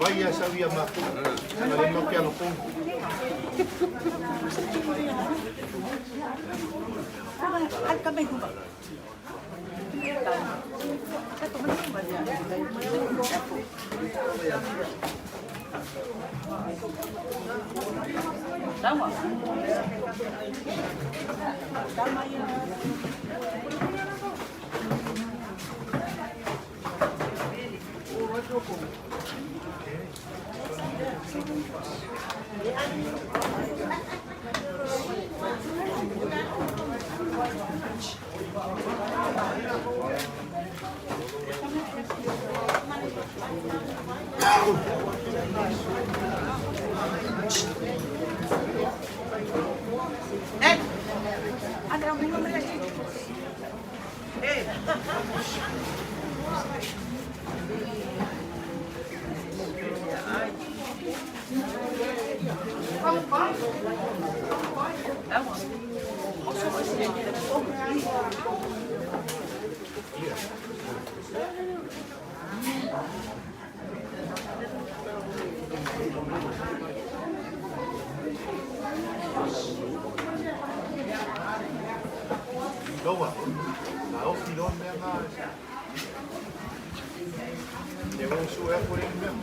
Vaya sabía más. Salimos piano con. Lower. Auf die Lohn mehr mal. Der muss so erfolgen.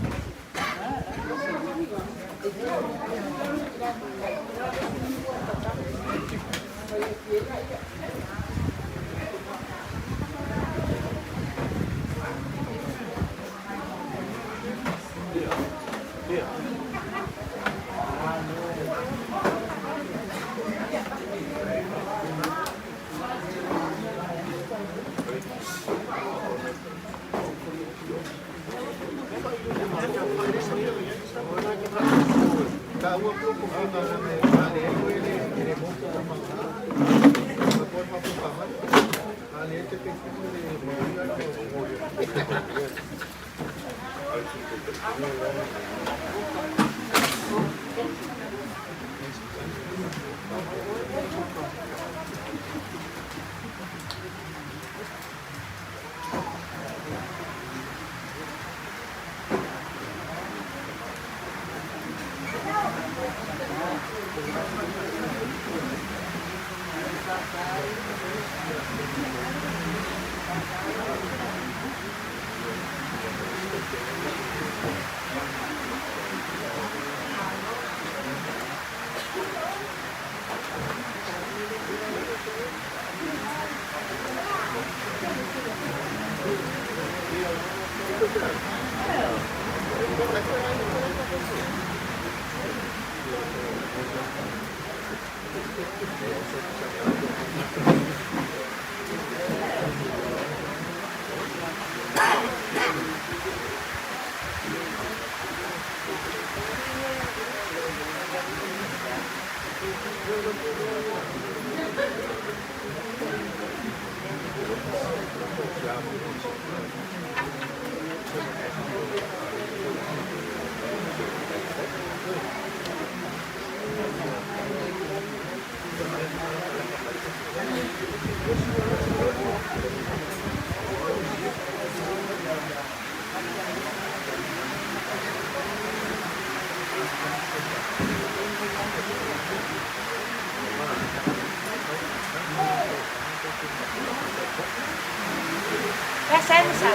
Presenza.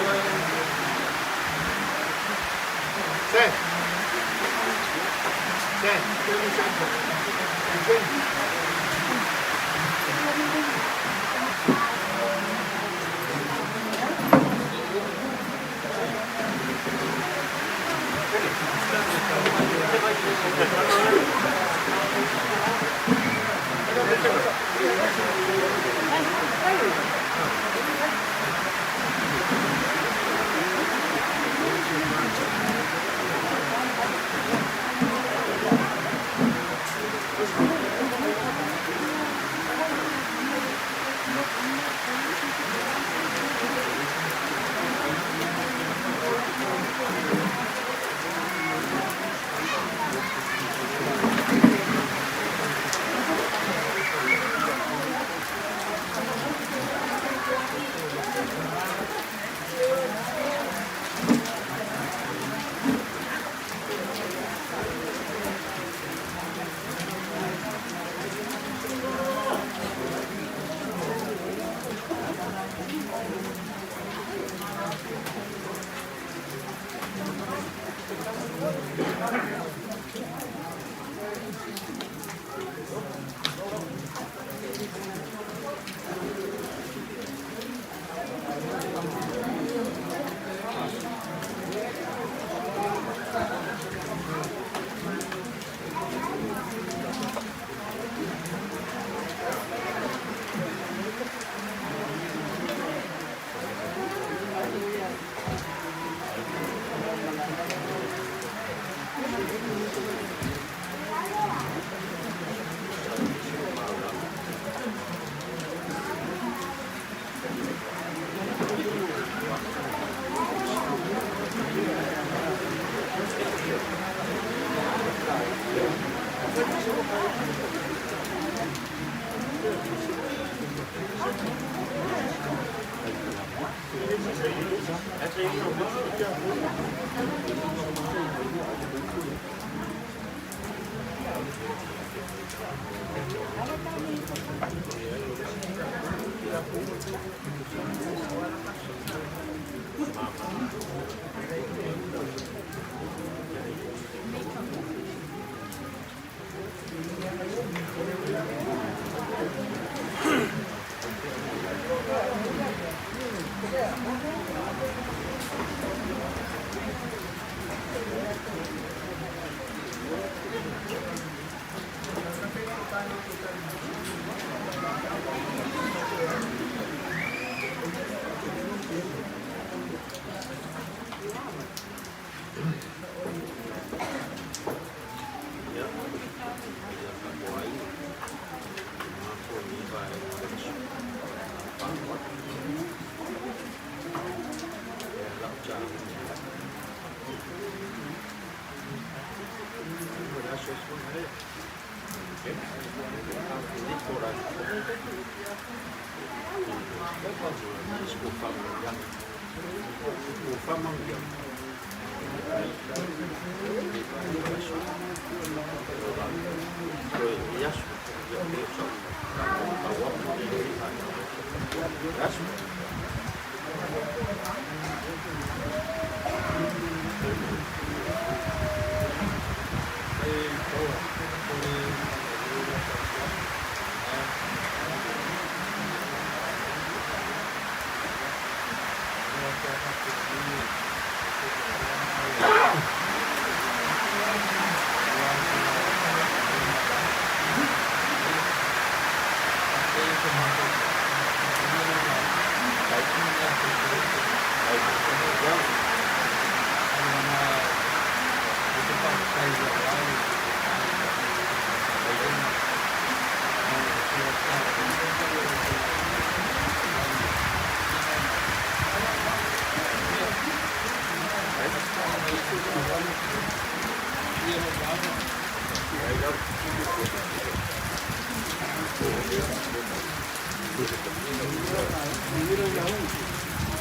Sen.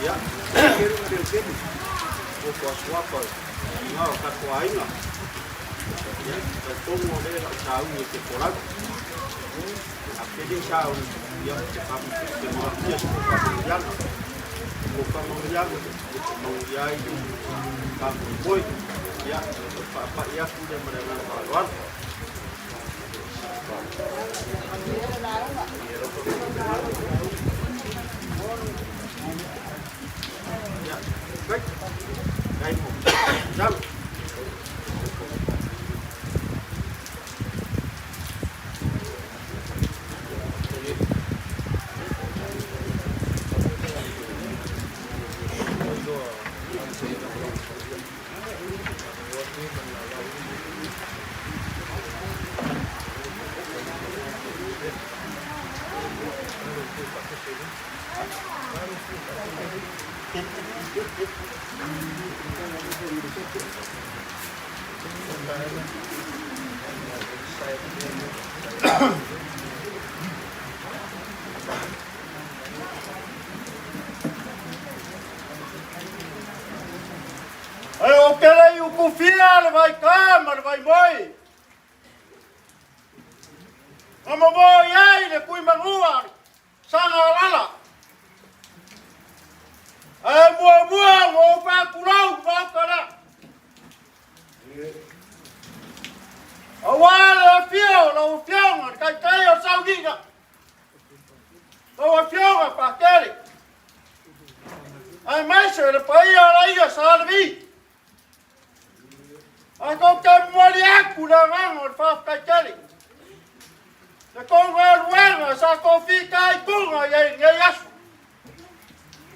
Ya, quiero que eu quede. Vou com a sua coisa. Não, tá com a ainda. Ya, tá todo mundo aí lá, tá um que por lá. Aquele chão, ya, que não tinha que fazer já. Vou para mangiar, mangiar e tá boi. Ya, para ya sudah menerima lawan. Ya, baik. Baik, jam. Ayo kere yu kufia le vai kama le vai moi. Amo mo yai le kui mangua sanga lala. Ayo mua mo pa kulau mo kala. Awal fio lo fio kai o sau giga. Lo fio pa kere. Ai mai se le pai ala ia salvi. Ako ke moli aku na ngangor fa kali. Na kong ruanga sa kofi kai kunga ye yas.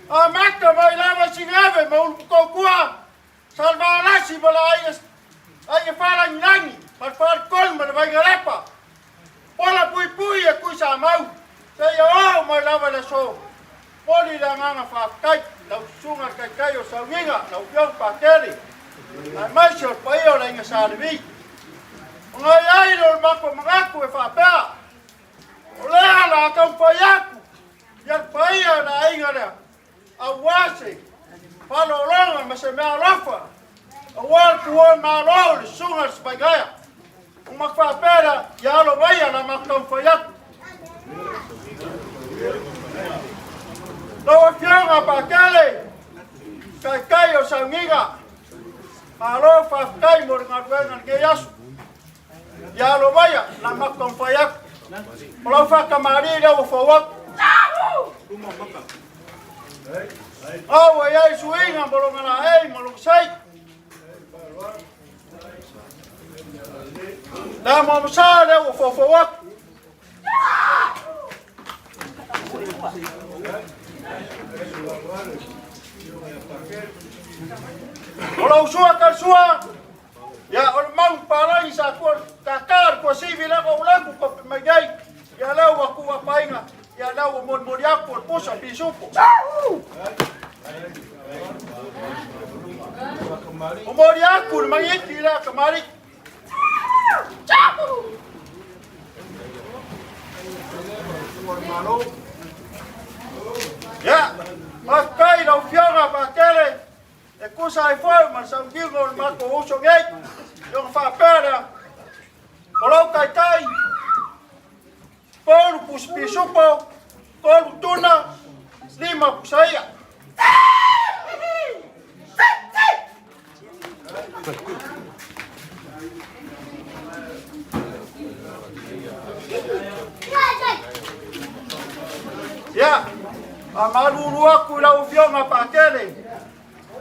A makta mai lava singave mo ko kwa. Salva lasi bala ai fala nyangi, par kol ma vai galepa. Pola pui ku sa mau. Se yo mai lava la so. Poli la nganga fa kai, la sunga kai o sa winga, la upion pa kali. Mai se pai o la inga salvi. Ngai ai lo mako mangaku e fa pa. Ola la kan payaku. Ya pai na inga la. Awase. Palo longa ma se me alafa. Awal kuon ma lo sunga spagaya. Uma fa pera ya lo vai na makam payaku. Lo fianga pa kale. Kai o sangiga. Alo fa kai mo ngadwengan ke yasu. Ya lo vaya na makam payak. Kalau fa kamari dia wo fawak. Oh, ya suinga bolongana ei molong sai. Da mo sa dia wo fawak. Kalau sua ya orang palai sa ko takar ko civil ko ulang ko magai ya law ko wa painga ya law mon moriak por posa pisupo o moriak ko mangit kila kamari Ya, pakai lau fianga pakele. E kusa ai foi, mas ang gingo ma ko uso ngei. Yung fa pera. Kalau kai. Polu puspi supo. Polu tuna. Lima pusaya. Ya, amalulu aku lau fianga pakele.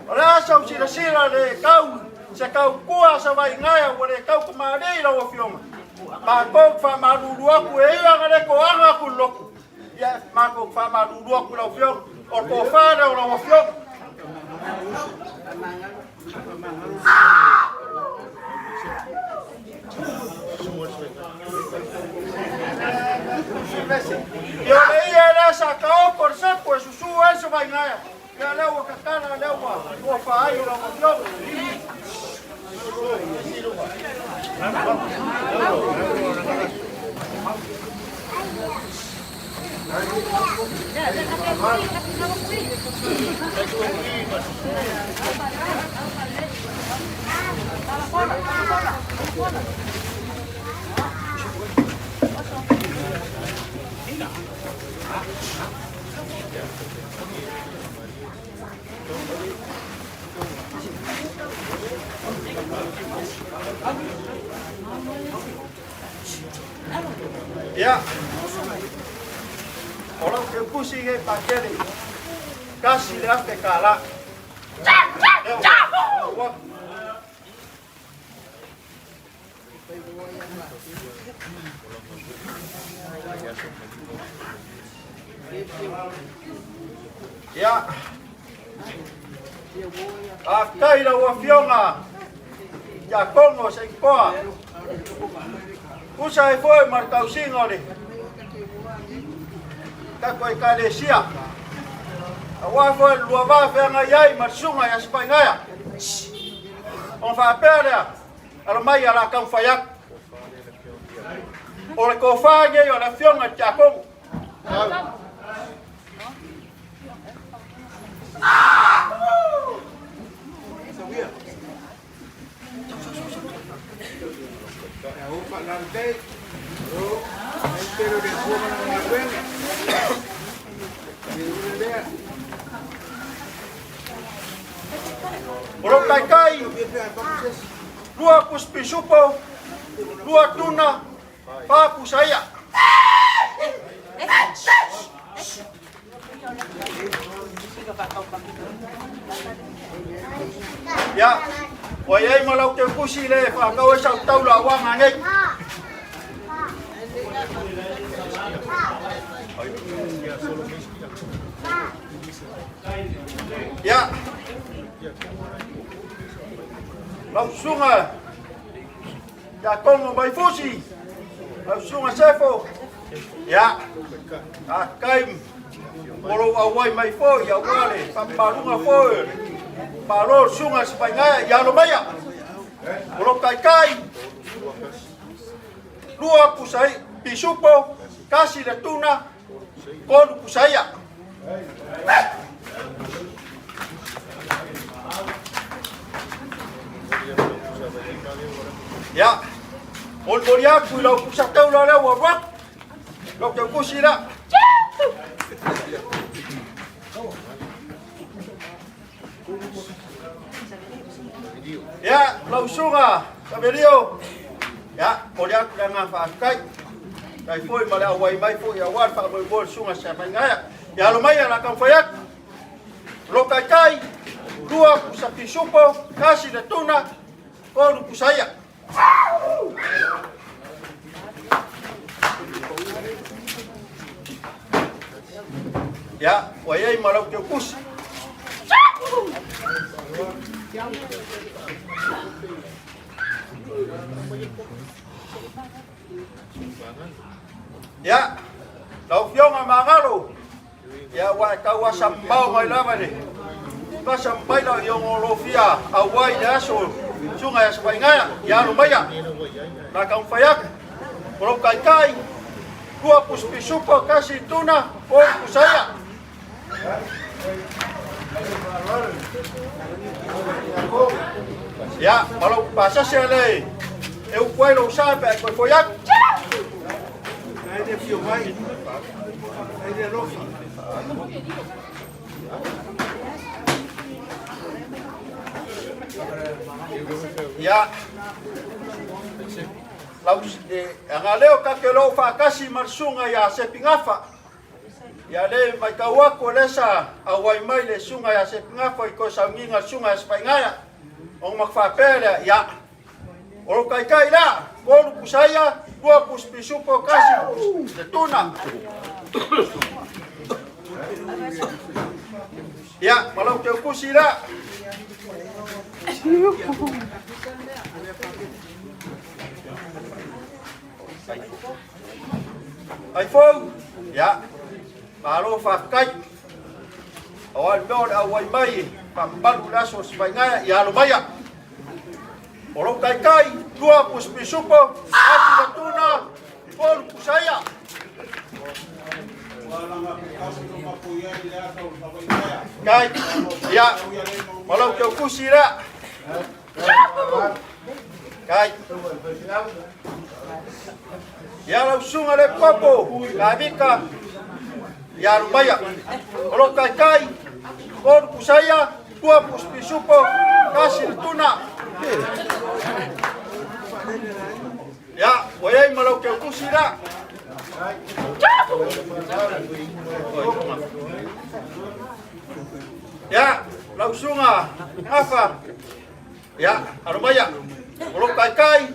Ora sa sila le kau se kau kua sa vai ngaya wale kau kumari lau fianga. Ma ko fa malulu aku e anga le ko anga ku loku. Ya, ma ko fa malulu aku lau fianga. O ko fa lau fianga. Yo leía la sacao por saco, su eso vaina. Ya le voy a catar la lengua, o fa ahí la moción. Ya, orang que pusing pakai kasih dah kekala. Ya, akai la wafionga ya Kongo se koa. Usai foi marcau singoli. Takoi kalesia. Awa foi luava venga yai marsunga ya spangaya. On va perdre. Almai ala kan fayak. Ole ko fage yo la fionga ya Kongo. Orang kai, dua kuspi supo, dua tuna, papu saya. Ya, wayai malau te kusi le, fa kau esau tau la wang angai. Ya, langsung ya Kongo by Fusi, langsung sefo. Ya, akaim, kalau awai mai fo ya wale, pamparunga fo, paro sunga sepanya ya lumaya. Kalau kai, dua pusai pisupo, kasih le tuna, kon pusaya. Ya, olboria kuilau kusatau la la wawak, lo que kusira. Ya, lausunga, kaberio. Ya, olha kudanga fakai. Kai foi mala wai mai foi ya wan pa bol sunga sa ngaya. Ya lumaya la kan fayak. Lo kai dua kusapi supo, kasih de tuna, kon kusaya. Ya, wayai malau ke kus. Ya, lau fiong amangalo. Ya, wa kawasambao mai lama ni. Kasampai la yung olofia, awai daso. sungai Sepaingaya, ya lumaya. Nakang fayak, Pulau Kaikai, 20 pisupo kasih tuna, por kusaya. Ya, kalau bahasa sele, eu puedo saber que fayak. Ya, laus ang aleo kakelo fa kasi marsunga ya se pingafa. Ya le mai kawa ko lesa awai mai le sunga ya se pingafa ko sa nginga sunga sa paingaya. Ong makfapele ya. Oro kai kai la, ko kusaya, dua pisupo kasi de tuna. Ya, malau teu kusira. iPhone, ya, baru fakai. Awal don awal mai, pambalu lasos paingaya, ya lumaya. Orang kai 20 pisupo, ati na tuna, por kusaya. Kai, ya, malau teu kusira. Kai. Ya langsung ada papo, kabika. Ya lumaya. Kalau kai, por kusaya, 20 pisupo, kasih tuna. Ya, wayai malau teu kusira. Ya, langsung apa? Ya, arumaya. Kalau kai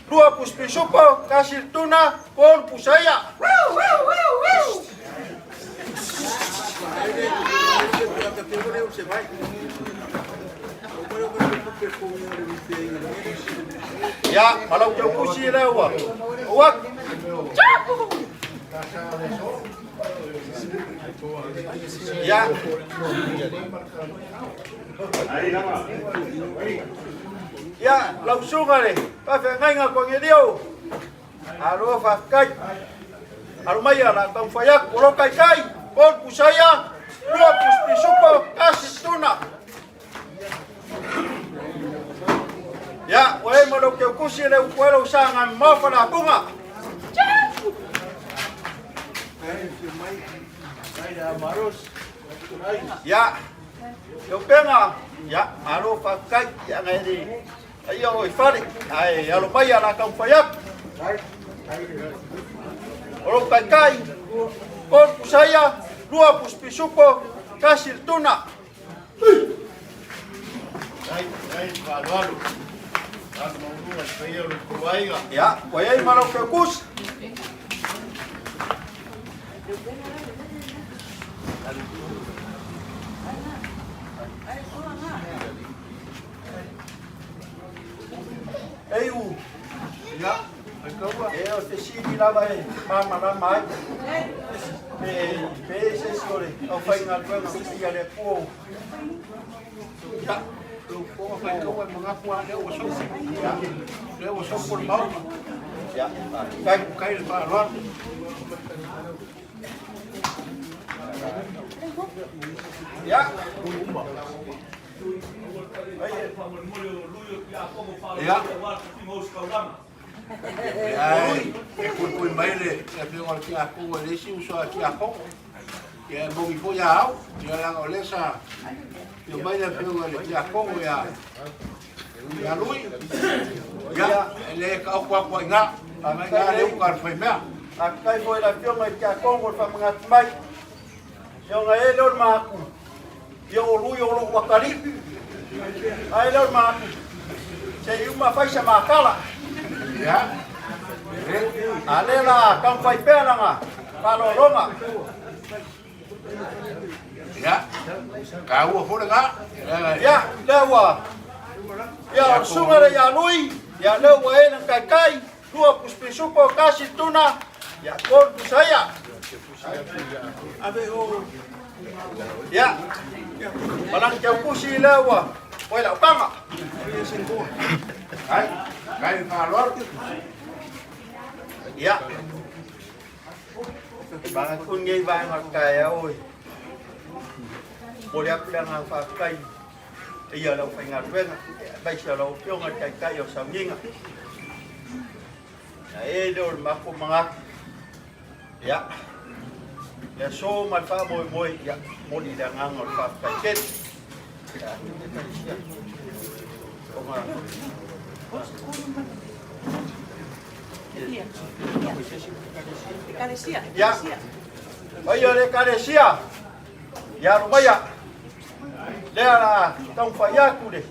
20 pisupo kasih tuna por kusaya. Ya, malau teu kusira wa. Wak. Ya. Ya, langsung ale. Pa fe ngai nga ko ngedio. Alo fa kai. Alo maya la tang fayak olo kai kai. Por kusaya 20 pisupo kasih tuna. Ya, wala mo ke kusire ukwelo usanga mafa na bunga. Ya, yo penga, ya, alo pakai yang ini, ayo ifari, ay, alo maya na kang fayak, alo pakai, por saya 20 pisupo kasih tuna. Ya, wayai malau ke kus. Eu, ya, eu te sini lá vai, mama lá mais, esse senhor, eu fui na rua, não sei se ele é povo, ya, eu vou fazer uma mangapua, eu sou por mal, ya, cai para lá, ya. Ya. Ai, kui mai le, e pego al que aku le si uso aquí a poco. Que mo mi folla au, yo la golesa. Yo mai le pego al que a poco ya. Ya lui. Ya, le ka kwa nga, nga le u kar foi mea. Akai foi la pio mai que a poco fa mangat mai. Yo nga e lor ma aku. Yo lui yo lo wakari. Ai lor ma aku. Se uma faixa makala. Ya. Alela kang fai pena nga. Palolonga. Ya. Kau fora nga. Ya, lewa. Ya sungara ya lui, ya lewa nang kai 20 pisupo kasih tuna. Ya kor saya. Ya. Palang jauh si lewa. quay lão căng ạ. Cái mà lót. Dạ. Bạn kun nghe vài mặt cày ôi. Bộ đẹp đang hàng phạt cây. Bây giờ đâu phải ngạt quên ạ. Bây giờ đâu tiêu ngạt cày cây ở sớm nhìn ạ. Đấy đâu mà không mang ạ. Dạ. Ya so man fa moy ya mo di da ngang on fa ka ket ya ni ka sia o ma ya bây giờ đây Cadesia ya no ya le la tong fa ya ku de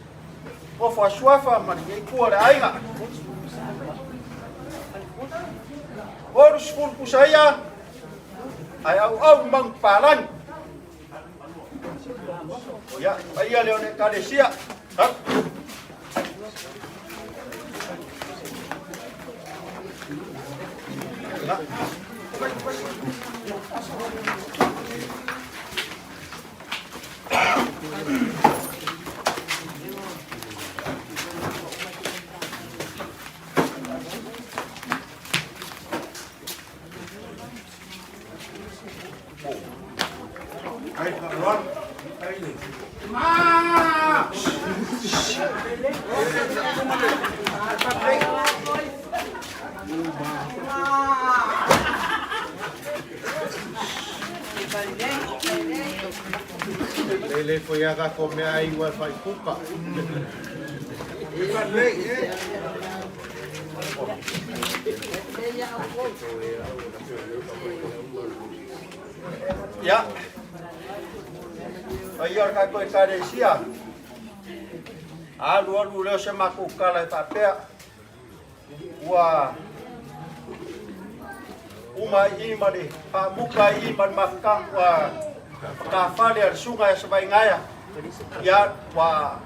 o fa swafa man ye ku da ai nga o school ku saya ai au mang palan ya bây giờ leo lên Cadesia hả Ele foi a comer aí o vai culpa. Ya. Bây giờ cái coi Cadesia. Alu leo sema kukala papea. Wa uma imani pamuka iman makang wa kafali al sungai sebagai ngaya ya wa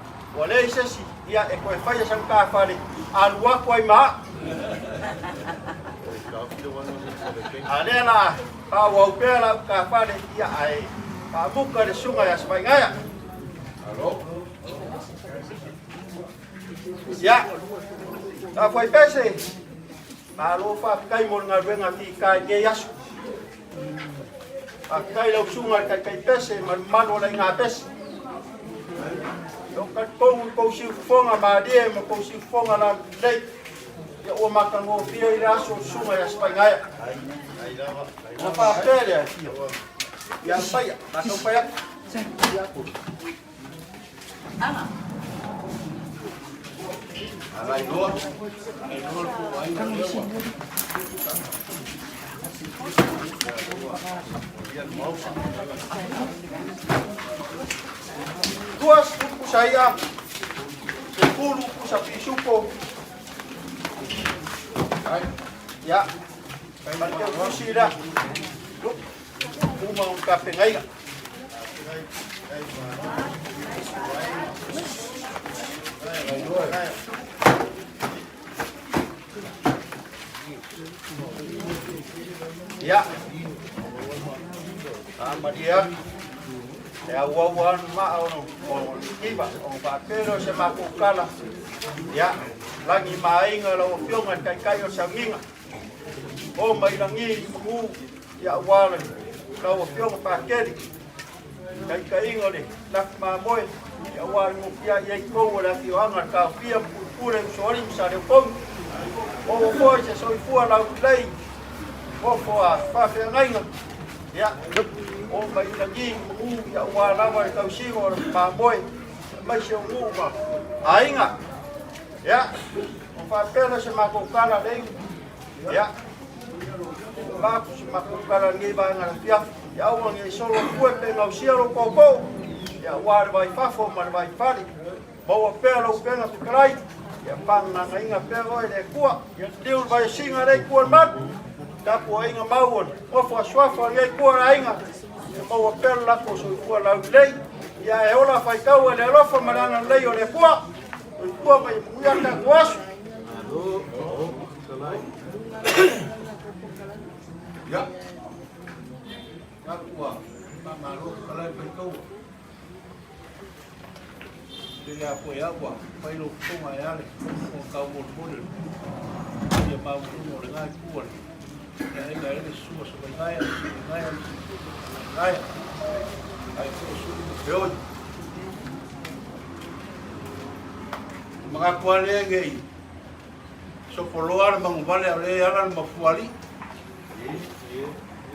leisesi ya ekoefaya sang kafali alwa koi ma alela wa upela kafali ya ai pamuka al sungai sebagai ngaya ya foi pese Malo fa kai mo nga wenga fi kai ge yasu. Kai lo sunga kai pese man malo la nga pese. Lo ka ko si fonga ma die mo ko si fonga la dei. Ya o makan go fi ira so sunga ya spangaya. Na fa pele ya saya, na to pa ya. Ana. Alay do. Duas ku saya. 10 ku sa pisuko. Ya. Pantai ku sira. Uma un kape ngai. Ya, sama dia. Ya wawan ma on iba on papero se makukala. Ya, lagi maing lo piongan kai sanginga. O mai langi mu ya wala. Lo piong pakeri. Kai ngode nak mamoy ya wal mu ya ko wala ki wangan ka pia pure sori msare pom. O foi se soi fu la lei. O foi fa fe ngainga. Ya, o mai langi mu ya wala wa ka sigo mamoy. Mai se mu ba. Ainga. Ya, o fa pela se makukala lei. Ya. Ba se makukala ngi ba ngal pia. Ya wang e solo kue pe ngau siaro koko. Ya war vai fafo man vai fali. Bawa pelo penga tukrai. Ya pang na inga pelo e kua. Ya diul vai singa dei kua mat. Tapu inga mauon. Ofa swafa ye kua inga. Ya bawa pelo la ko so kua la lei. Ya e ola fai kau e lofa mananga lei o le kua. O kua mai muia ka kuasu. Ya. Aqua, malu kalau bentuk. Jadi ya po ya wa pai lo ko ma ya le ko ka mo mo le ya ma mo le ngai ku le ya e ga le su so ngai ai ko su yo mga kuale ngai so poloar mang vale ale ala ma fuali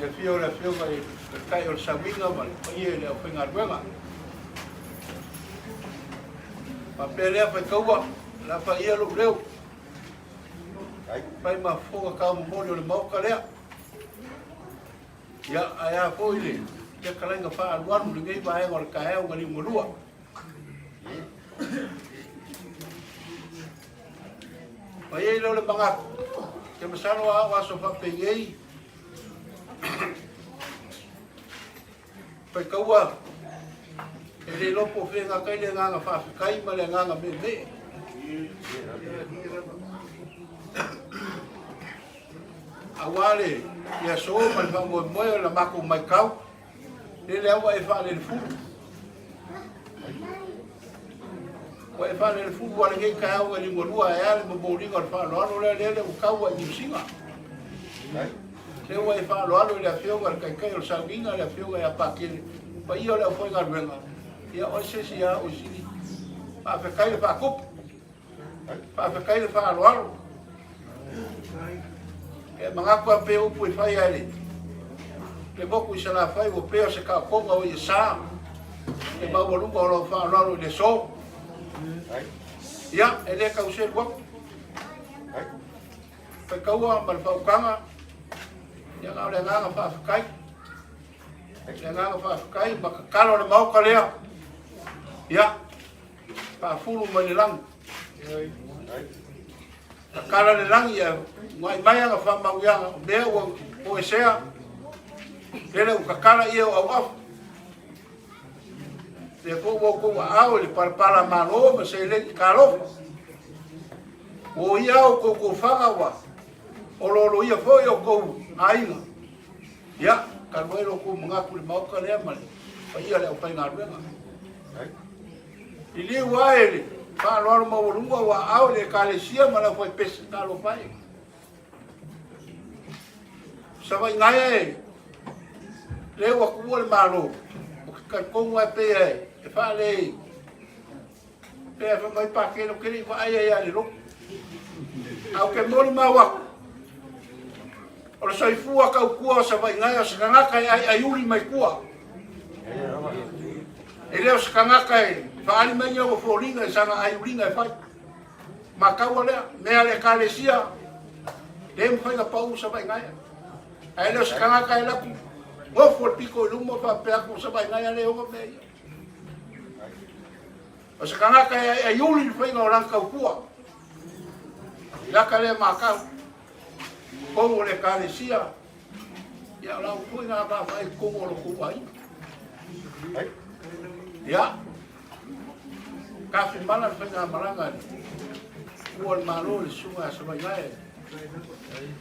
le fio vai kai o sabinga mal pai le o ngar wenga papel ya pai kaua la pai lo leu pai ma foga ka mo le mau ka le ya aya foi le ya kalenga fa alwan le ngai vai ngor ka e ngali molua pai lo le banga ke masano wa so fa pei pai kaua ele lopo whenga kai le nganga whaafikai ma le nganga me me. Awale, ia so mai whangoe moe la mako mai kau, le awa e whaale le furu. Wa e whaale le furu wale ngei kai au e lingorua e ale mo mouringa le whaalo alo le o kau a nyusinga. Le wa e whaalo alo le a whionga le kai kai o sanginga le a whionga e a pakele, pa ia le a whoinga ruenga. Ia o se ia o sini pa fe kai fa kup pa fe kai fa alo e manga ko pe o pu fa ia le le boku se la fa o pe se ka ko o ia sa e ba o lungo lo fa alo le so ia e le ka o se wo fa ka o mal fa kanga ia ga le nga fa kai le nga fa kai ba ka lo le mau ka le ya, pa fulu mai lang. Kala le lang ya, mai mai nga fa mau ya, be o sea. Ele o kakala ia o af. Le ko ko ao le para malo, me se le kalo. O ia o ko fa wa. O lo ia fo yo ko ainga. Ya, kalwelo ko mga ku mau ka le mal. Pa ia le o pa ngarwe nga. Ili waele pa lo mo volungo wa au le kalesia mala foi pescalo pai sa vai ngai le wa ku le malo ka ko wa pe e fa le fa mai pa ke lo que va ai ai lo au ke mo ma wa o le sai fu ka ku sa vai ngai sa nga ka ai uli mai ku ele os kangaka e faali mai o foringa sanga ai uringa fai makau le me ale kalesia dem fai ga pau sa vai ngai ele os kangaka e la ku o for pico lumo pa pe ku sa vai ngai le o me os kangaka e uli fai ga orang ka ku la kale makau o le kalesia ya la ku nga ba fai ko lo ku ai ya, kafe malam tengah malangan, kuat malu di sungai sebagai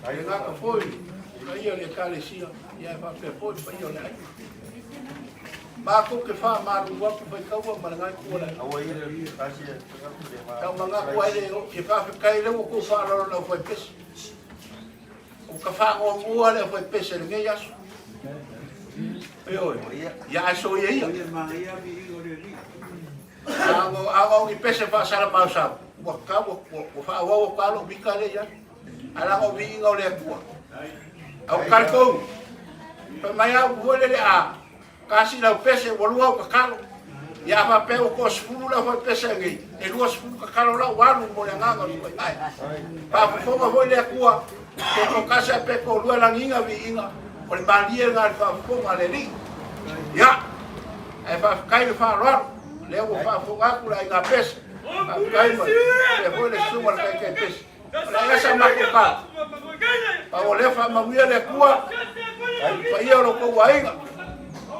air nak kafoi, kaya le kali sia, ya pakai kafoi, kaya le air. Baku kefa malu buat pakai kau malangan kuat. Awal ini kasih. Kau mengaku air, kefa kaya le aku faham lo pakai pes. O kefa orang kuat le pakai pes le ngeyas. Ayo, ya so ya. Ako ipese pa sa mausap. Waka fa wa ka lo bikale ya. Ala ko bi ngau le ku. Au kalko. Pa maya wole le a. Kasi la pese wolua ka kalo. Ya pa pe ko sfulu la fa pese ngi. E lo sfulu ka kalo la walu mo le nganga ko ai. Pa fo ko wole ku. Ko kasi pe ko lo la nginga bi inga. O le malia nga fa fo ma le ri. Ya. E fa kai fa ro. Leo fa fo ga ku la nga pes. Kai ma. Le fo le suma kai kai pes. La esa ma ko ka. Pa o le fa ma wia le ku. Pa ia ro ko wa inga.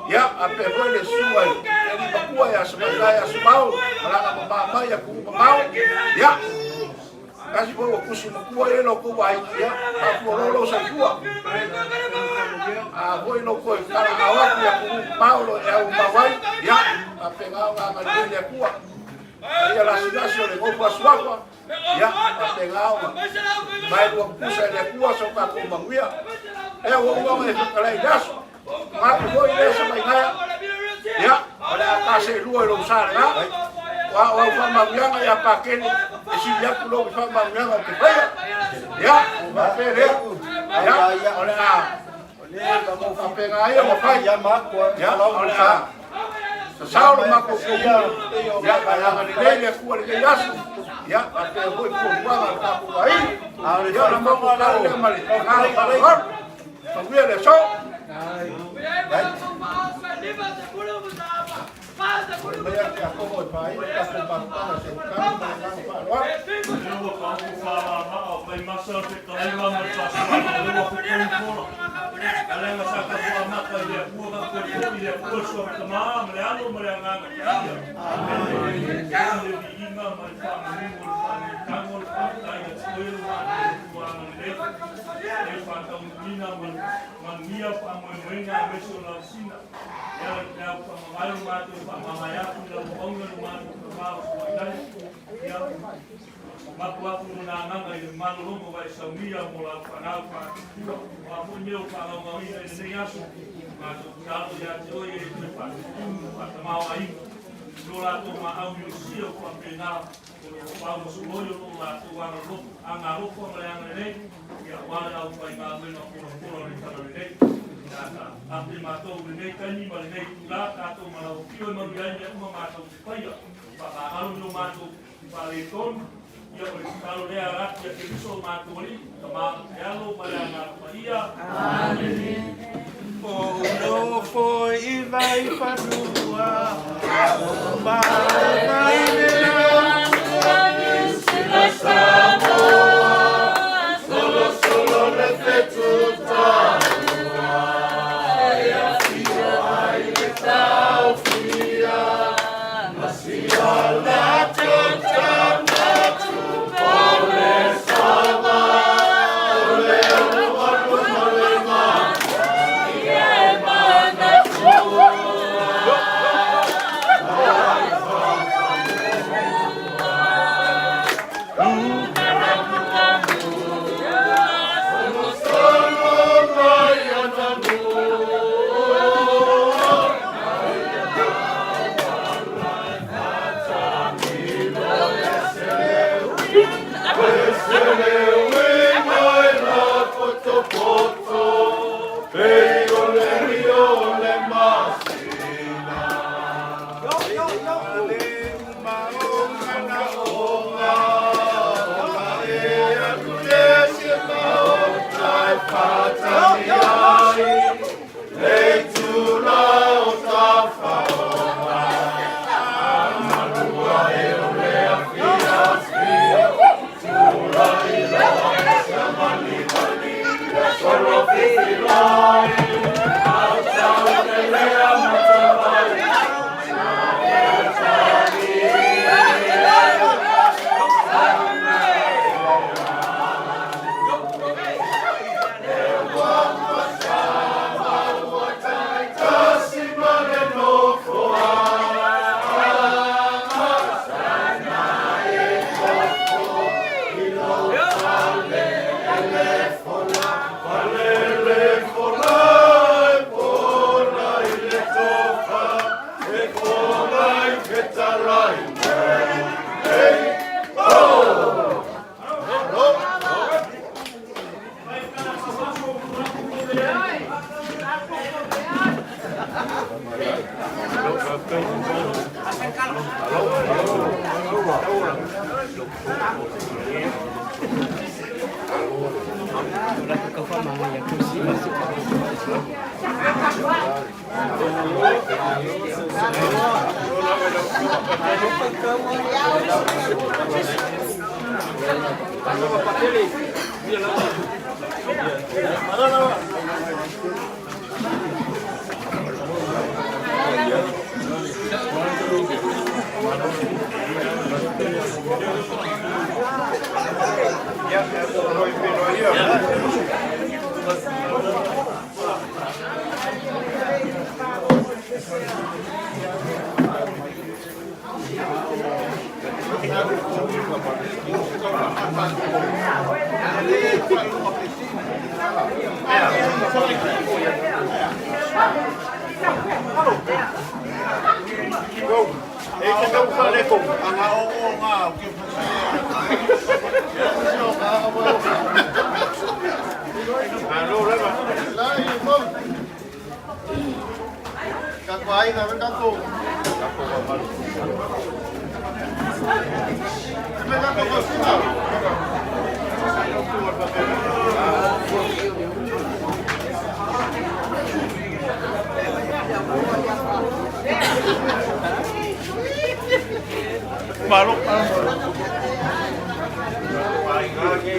Ya, a pe fo le suma. Ni ba ku ya sa ma ya sa mau. Ala ga ma ya ku mau. Ya. Kasi po kusi mo ku ya lo ko wa ya. Pa fo lo sa ku. Voi no ko kala awa ya ku Paulo e au mawai ya a pegao a malele ku ia lasi o le ngopa suapa ia a te ngao mai ua kusa le kua so ka kumanguia e ua e whakalei daso matu hoi lesa mai ngaya ia o le akase lua i lo usare nga wa whamamuianga ia pakeni e si iaku lo whamamuianga o te whaia ia ua whelea ia o le a whapenga ia mo whai ia o le a Sao lo mako ko ya kaya ni le ku le yasu ya ate hoi ko wa ka ku ai ya lo mako ka le mali ka le ka pa le so Maya que como el país está compartiendo se Makuaku menangan dari malu lu bawa samia mula panau pa, aku nyel panau kau ini dari asu, masuk kalau dia joy itu pa, mau aing, dola tu mau yusia pembina, kalau musuh loyo dola tu warna lu, angaru pun yang ini, ya walau apa yang ada nak pulau di sana ini. Tapi matau ini kini malah tulah atau malah kau mengganja mematau supaya pada kalau lu matau baliton ya kalau dia rakyat itu so matau ni kemana kalau malah ia amin O no foi vai padua vai solo le fetuta Ei ka ka le ko anga o nga o ke Alo le ba. La i mo. Ka kwai na ka ko. Ka ko ba mal. Me ka ko sina. Balok. Paling lagi.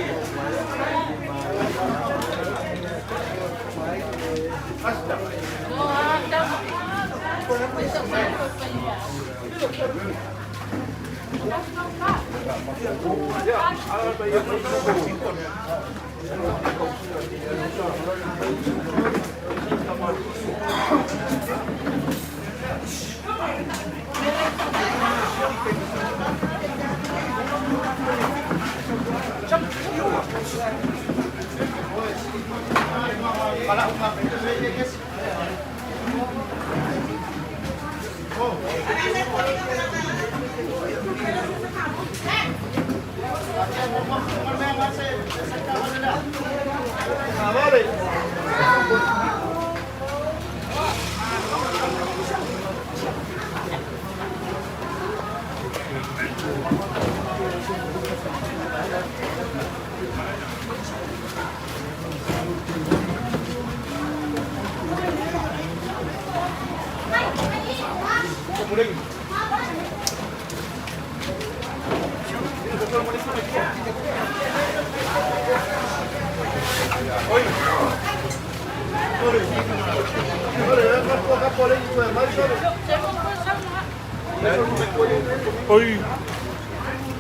Oi.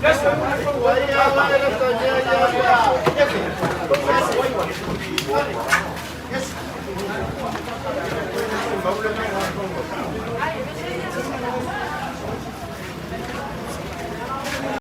Yes.